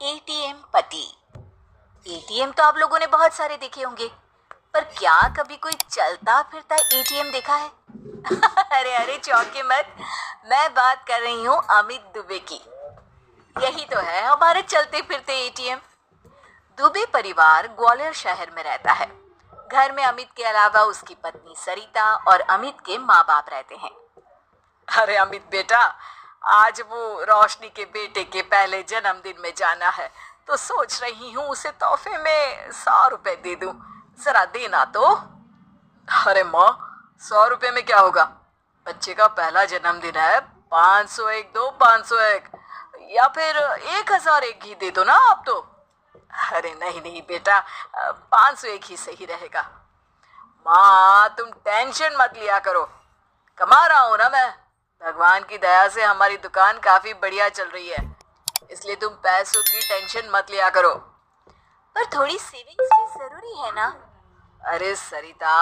ATM पति। ATM तो आप लोगों ने बहुत सारे देखे होंगे, पर क्या कभी कोई चलता फिरता एटीएम देखा है? अरे अरे चौंके मत, मैं बात कर रही हूँ अमित दुबे की। यही तो है हमारे चलते फिरते एटीएम। दुबे परिवार ग्वालियर शहर में रहता है। घर में अमित के अलावा उसकी पत्नी सरिता और अमित के माँ बाप रहते हैं। अरे अमित बेटा, आज वो रोशनी के बेटे के पहले जन्मदिन में जाना है, तो सोच रही हूँ उसे तोहफे में 100 रुपए दे दूं। जरा देना तो। अरे माँ, 100 रुपए में क्या होगा? बच्चे का पहला जन्मदिन है। 501 दो, 501 या फिर 1001 ही दे दो ना आप तो। अरे नहीं नहीं बेटा, 501 ही सही रहेगा। माँ तुम टेंशन मत लिया करो, कमा रहा हूँ ना मैं। भगवान की दया से हमारी दुकान काफी बढ़िया चल रही है, इसलिए तुम पैसों की टेंशन मत लिया करो। पर थोड़ी सेविंग्स भी जरूरी है ना। अरे सरिता,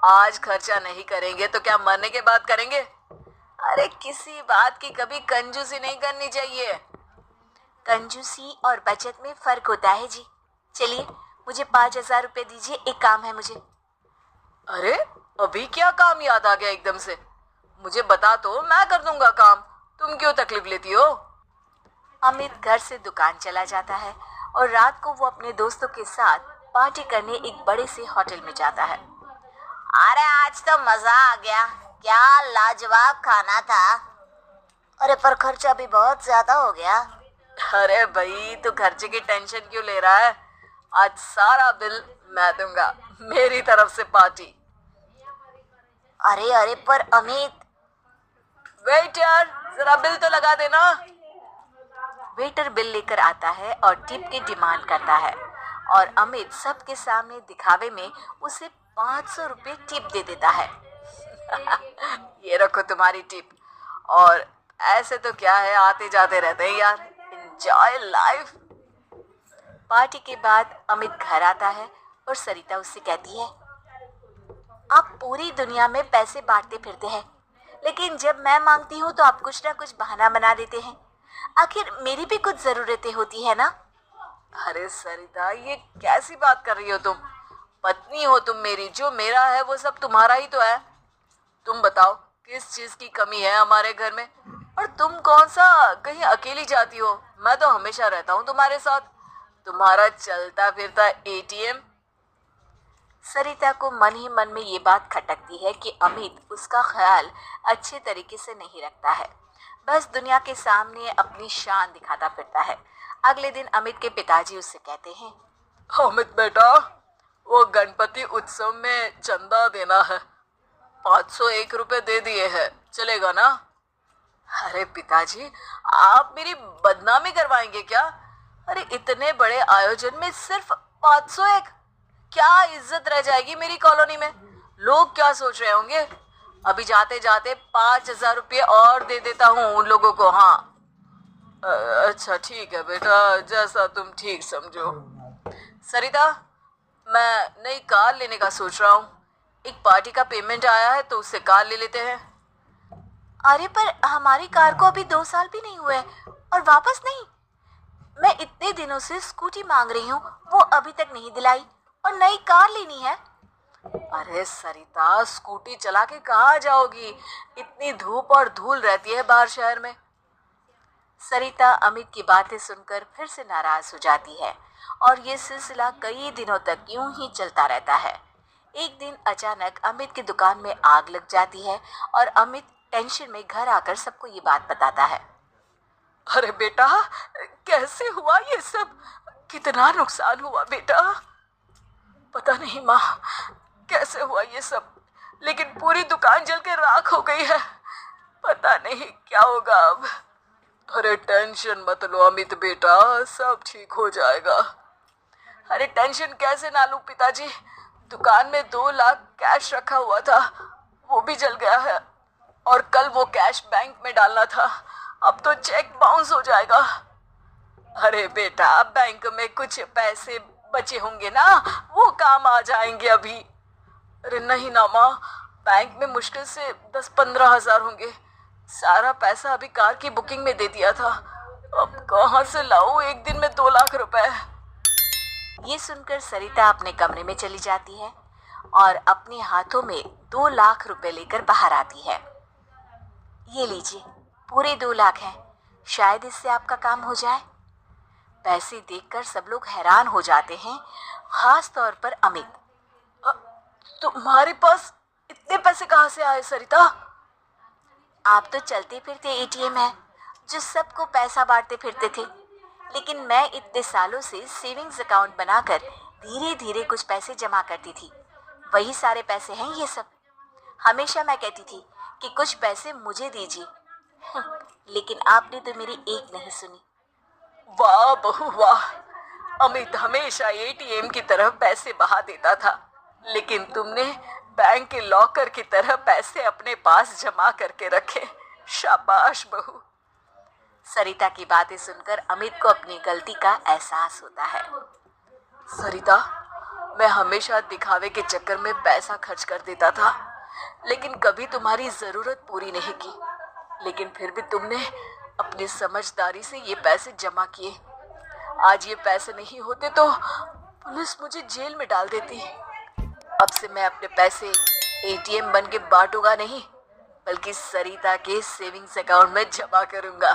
आज खर्चा नहीं करेंगे तो क्या मरने के बाद करेंगे? अरे किसी बात की कभी कंजूसी नहीं करनी चाहिए। कंजूसी और बचत में फर्क होता है जी। चलिए मुझे 5,000 रुपए दीजिए, एक काम है मुझे। अरे अभी क्या काम याद आ गया एकदम से? मुझे बता तो मैं कर दूंगा काम, तुम क्यों तकलीफ लेती हो? अमित घर से दुकान चला जाता है और रात को वो अपने दोस्तों के साथ पार्टी करने एक बड़े से होटल में जाता है। अरे आज तो मजा आ गया, क्या लाजवाब खाना था। अरे पर खर्चा भी बहुत ज्यादा हो गया। अरे भाई तू खर्चे की टेंशन क्यों ले रहा है? आज सारा बिल मैं दूंगा, मेरी तरफ से पार्टी। अरे अरे पर अमित। वेटर, जरा बिल तो लगा देना। वेटर बिल लेकर आता है और टिप की डिमांड करता है और अमित सबके सामने दिखावे में उसे 500 रुपए टिप दे देता है। ये रखो तुम्हारी टिप। और ऐसे तो क्या है, आते जाते रहते हैं यार, एंजॉय लाइफ। पार्टी के बाद अमित घर आता है और सरिता उससे कहती है, आप पूरी दुनिया में पैसे बांटते फिरते हैं, लेकिन जब मैं मांगती हूँ तो आप कुछ ना कुछ बहाना बना देते हैं। आखिर मेरी भी कुछ जरूरतें होती है ना। अरे सरिता, ये कैसी बात कर रही हो तुम? पत्नी हो तुम मेरी, जो मेरा है वो सब तुम्हारा ही तो है। तुम बताओ किस चीज की कमी है हमारे घर में? और तुम कौन सा कहीं अकेली जाती हो? मैं तो हमेशा रहता हूँ तुम्हारे साथ। तुम्हारा चलता फिरता एटीएम। सरिता को मन ही मन में ये बात खटकती है कि अमित उसका ख्याल अच्छे तरीके से नहीं रखता है, बस दुनिया के सामने अपनी शान दिखाता फिरता है। अगले दिन अमित के पिताजी उससे कहते हैं, अमित बेटा, वो गणपति उत्सव में चंदा देना है, 501 रुपए दे दिए हैं, चलेगा ना? अरे पिताजी, आप मेरी बदनामी करवाएंगे क्या? अरे इतने बड़े आयोजन में सिर्फ 501? क्या इज्जत रह जाएगी मेरी कॉलोनी में? लोग क्या सोच रहे होंगे? अभी जाते जाते 5,000 रुपये और दे देता हूँ उन लोगों को। हाँ अच्छा ठीक है बेटा, जैसा तुम ठीक समझो। सरिता, मैं नई कार लेने का सोच रहा हूँ। एक पार्टी का पेमेंट आया है तो उससे कार ले लेते हैं। अरे पर हमारी कार को अभी 2 साल भी नहीं हुए और वापस नहीं। मैं इतने दिनों से स्कूटी मांग रही हूँ, वो अभी तक नहीं दिलाई, और नई कार लेनी है। अरे सरिता, स्कूटी चला के कहाँ जाओगी? इतनी धूप और धूल रहती है बाहर शहर में। सरिता अमित की बातें सुनकर फिर से नाराज हो जाती है और ये सिलसिला कई दिनों तक यूं ही चलता रहता है। एक दिन अचानक अमित की दुकान में आग लग जाती है और अमित टेंशन में घर आकर सबको ये बात बताता है। अरे बेटा, कैसे हुआ ये सब? कितना नुकसान हुआ बेटा? पता नहीं माँ, कैसे हुआ ये सब, लेकिन पूरी दुकान जल के राख हो गई है। पता नहीं क्या होगा अब। अरे टेंशन मत लो अमित बेटा, सब ठीक हो जाएगा। अरे टेंशन कैसे ना लूं पिताजी, दुकान में 2 लाख कैश रखा हुआ था, वो भी जल गया है, और कल वो कैश बैंक में डालना था, अब तो चेक बाउंस हो जाएगा। अरे बेटा, बैंक में कुछ पैसे बचे होंगे ना, वो काम आ जाएंगे अभी। अरे नहीं ना माँ, बैंक में मुश्किल से 10-15 हजार होंगे। सारा पैसा अभी कार की बुकिंग में दे दिया था, अब कहाँ से लाऊं एक दिन में 2 लाख रुपए। ये सुनकर सरिता अपने कमरे में चली जाती है और अपने हाथों में 2 लाख रुपए लेकर बाहर आती है। ये लीजिए, पूरे 2 लाख हैं, शायद इससे आपका काम हो जाए। पैसे देखकर सब लोग हैरान हो जाते हैं, खास तौर पर अमित। तुम्हारे पास इतने पैसे कहाँ से आए सरिता? आप तो चलते फिरते एटीएम है जो सबको पैसा बांटते फिरते थे, लेकिन मैं इतने सालों से सेविंग्स अकाउंट बनाकर धीरे धीरे कुछ पैसे जमा करती थी। वही सारे पैसे हैं ये सब। हमेशा मैं कहती थी कि कुछ पैसे मुझे दीजिए, लेकिन आपने तो मेरी एक नहीं सुनी। वाह बहू वाह, अमित हमेशा एटीएम की तरह पैसे बहा देता था, लेकिन तुमने बैंक के लॉकर की तरह पैसे अपने पास जमा करके रखे। शाबाश बहू। सरिता की बातें सुनकर अमित को अपनी गलती का एहसास होता है। सरिता, मैं हमेशा दिखावे के चक्कर में पैसा खर्च कर देता था, लेकिन कभी तुम्हारी जरूरत पूरी नहीं की। लेकिन फिर भी तुमने अपनी समझदारी से ये पैसे जमा किए। आज ये पैसे नहीं होते तो पुलिस मुझे जेल में डाल देती। अब से मैं अपने पैसे एटीएम बन के बांटूंगा नहीं, बल्कि सरिता के सेविंग्स अकाउंट में जमा करूंगा।